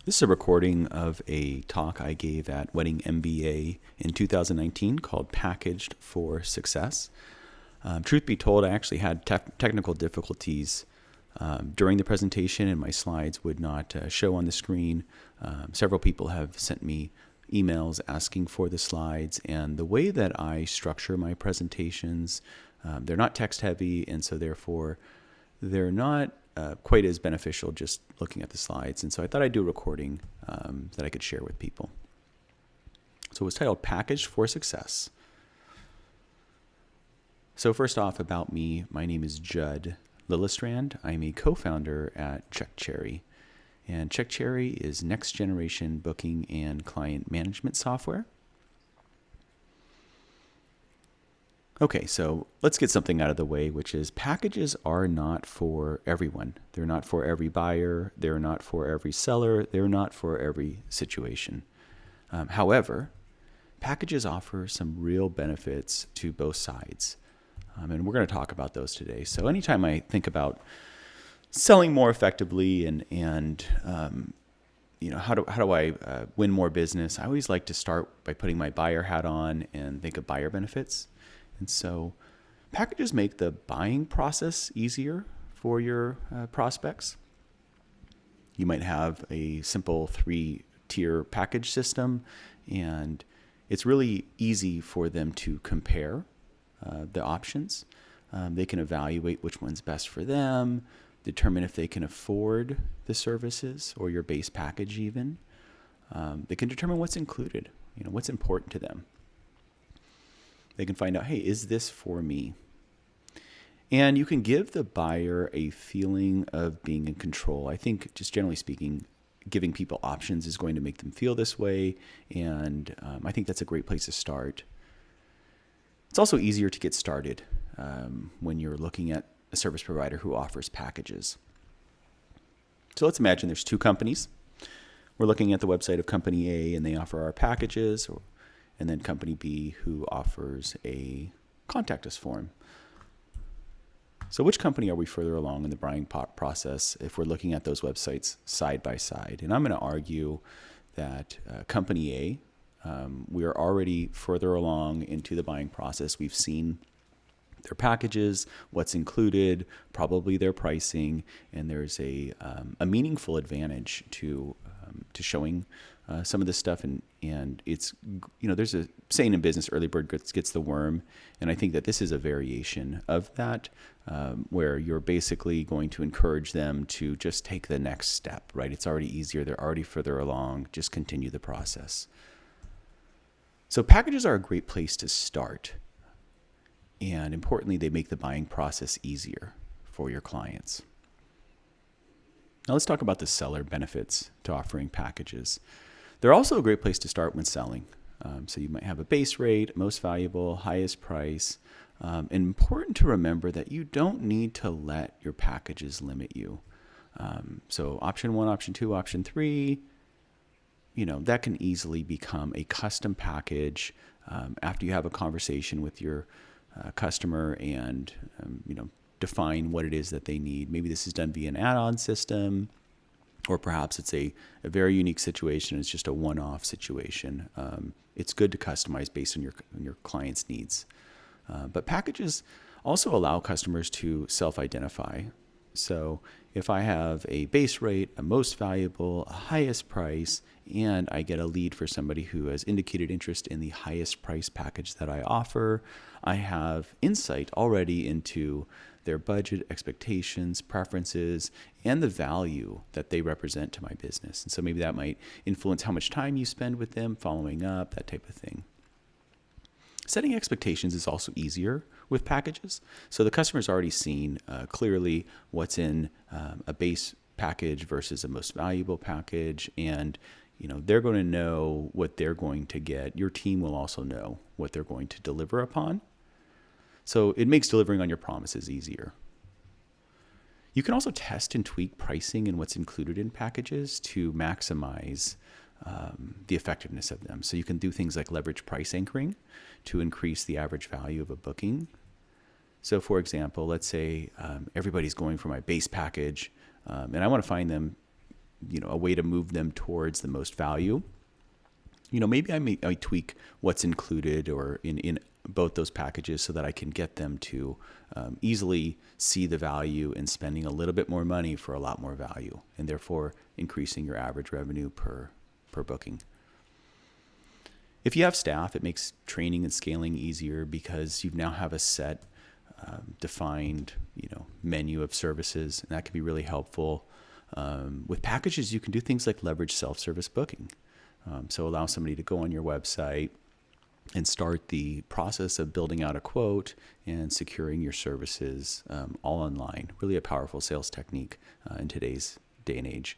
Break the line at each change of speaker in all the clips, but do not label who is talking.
This is a recording of a talk I gave at Wedding MBA in 2019 called Packaged for Success. Truth be told, I actually had technical difficulties during the presentation, and my slides would not show on the screen. Several people have sent me emails asking for the slides, and the way that I structure my presentations, they're not text heavy, and so therefore they're not quite as beneficial just looking at the slides. And so I thought I'd do a recording that I could share with people. So it was titled Packaged for Success. So first off, about me, my name is Judd Lillestrand. I'm a co-founder at CheckCherry. And CheckCherry is next generation booking and client management software. Okay, so let's get something out of the way, which is packages are not for everyone. They're not for every buyer. They're not for every seller. They're not for every situation. However, packages offer some real benefits to both sides. And we're going to talk about those today. So anytime I think about selling more effectively and how do I win more business, I always like to start by putting my buyer hat on and think of buyer benefits. And so packages make the buying process easier for your prospects. You might have a simple 3-tier package system, and it's really easy for them to compare the options. They can evaluate which one's best for them, determine if they can afford the services or your base package even. They can determine what's included, what's important to them. They can find out, hey, is this for me? And you can give the buyer a feeling of being in control. I think, just generally speaking, giving people options is going to make them feel this way. And I think that's a great place to start. It's also easier to get started when you're looking at a service provider who offers packages. So let's imagine there's 2 companies. We're looking at the website of Company A, and they offer our packages, and then Company B, who offers a contact us form. So which company are we further along in the buying process if we're looking at those websites side by side? And I'm going to argue that Company A, we are already further along into the buying process. We've seen their packages, what's included, probably their pricing, and there's a meaningful advantage to showing some of this stuff, and it's, there's a saying in business, early bird gets the worm, and I think that this is a variation of that, where you're basically going to encourage them to just take the next step, right? It's already easier, they're already further along, just continue the process. So packages are a great place to start, and importantly, they make the buying process easier for your clients. Now let's talk about the seller benefits to offering packages. They're also a great place to start when selling. So you might have a base rate, most valuable, highest price. And important to remember that you don't need to let your packages limit you. So option 1, option 2, option 3, that can easily become a custom package after you have a conversation with your customer and, define what it is that they need. Maybe this is done via an add-on system, or perhaps it's a very unique situation. It's just a one-off situation. It's good to customize based on your client's needs. But packages also allow customers to self-identify. So if I have a base rate, a most valuable, a highest price, and I get a lead for somebody who has indicated interest in the highest price package that I offer, I have insight already into their budget, expectations, preferences, and the value that they represent to my business. And so maybe that might influence how much time you spend with them, following up, that type of thing. Setting expectations is also easier with packages. So the customer's already seen clearly what's in a base package versus a most valuable package, and they're going to know what they're going to get. Your team will also know what they're going to deliver upon. So it makes delivering on your promises easier. You can also test and tweak pricing and what's included in packages to maximize the effectiveness of them. So you can do things like leverage price anchoring to increase the average value of a booking. So for example, let's say everybody's going for my base package, and I want to find them a way to move them towards the most value. Maybe I tweak what's included or in both those packages so that I can get them to easily see the value in spending a little bit more money for a lot more value, and therefore increasing your average revenue per booking. If you have staff, it makes training and scaling easier because you now have a set defined menu of services, and that can be really helpful. With packages, you can do things like leverage self-service booking. So allow somebody to go on your website and start the process of building out a quote and securing your services all online. Really a powerful sales technique in today's day and age.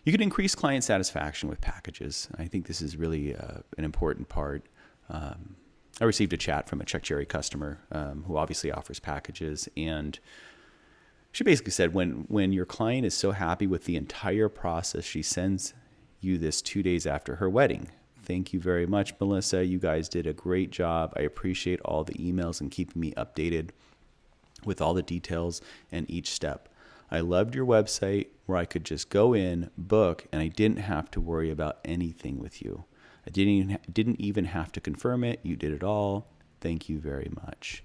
You can increase client satisfaction with packages. I think this is really an important part. I received a chat from a CheckJerry customer who obviously offers packages, and she basically said when your client is so happy with the entire process, she sends you this 2 days after her wedding. Thank you very much, Melissa. You guys did a great job. I appreciate all the emails and keeping me updated with all the details and each step. I loved your website where I could just go in, book, and I didn't have to worry about anything with you. I didn't even have to confirm it. You did it all. Thank you very much.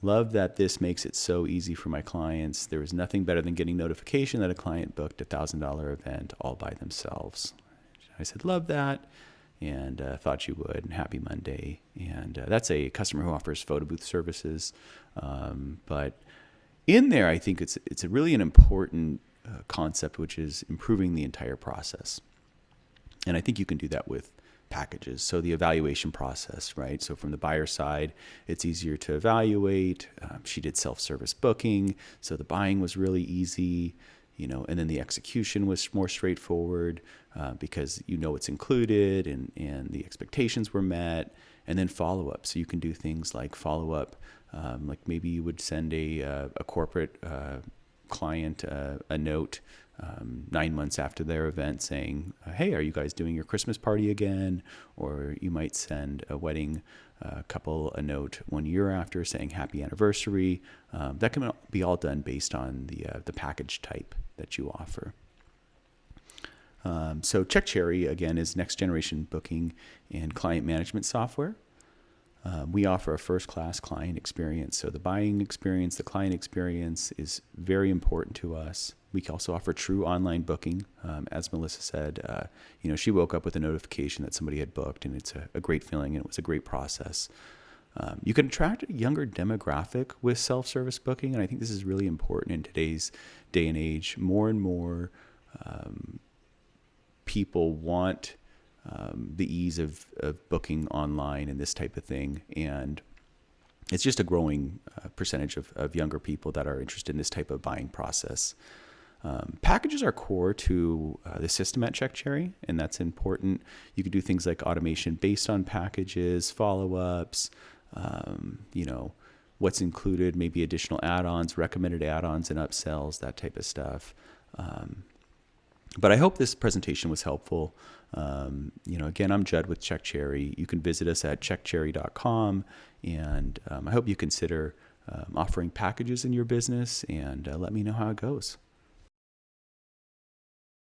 Love that this makes it so easy for my clients. There was nothing better than getting notification that a client booked a $1,000 event all by themselves. I said, love that, and thought you would, and happy Monday. And that's a customer who offers photo booth services. But in there, I think it's a really an important concept, which is improving the entire process. And I think you can do that with packages. So the evaluation process, right? So from the buyer side, it's easier to evaluate. She did self-service booking, so the buying was really easy, and then the execution was more straightforward because what's included and the expectations were met. And then follow-up. So you can do things like follow-up, like maybe you would send a corporate client a note 9 months after their event saying, hey, are you guys doing your Christmas party again? Or you might send a wedding couple a note 1 year after saying happy anniversary. That can be all done based on the package type that you offer. So CheckJerry, again, is next generation booking and client management software. We offer a first-class client experience. So the buying experience, the client experience is very important to us. We also offer true online booking. As Melissa said, she woke up with a notification that somebody had booked, and it's a great feeling, and it was a great process. You can attract a younger demographic with self-service booking, and I think this is really important in today's day and age. More and more people want the ease of booking online and this type of thing. And it's just a growing percentage of younger people that are interested in this type of buying process. Packages are core to the system at CheckJerry, and that's important. You can do things like automation based on packages, follow-ups, what's included, maybe additional add-ons, recommended add-ons and upsells, that type of stuff. But I hope this presentation was helpful. Again, I'm Judd with CheckJerry. You can visit us at checkjerry.com, and I hope you consider offering packages in your business, and let me know how it goes.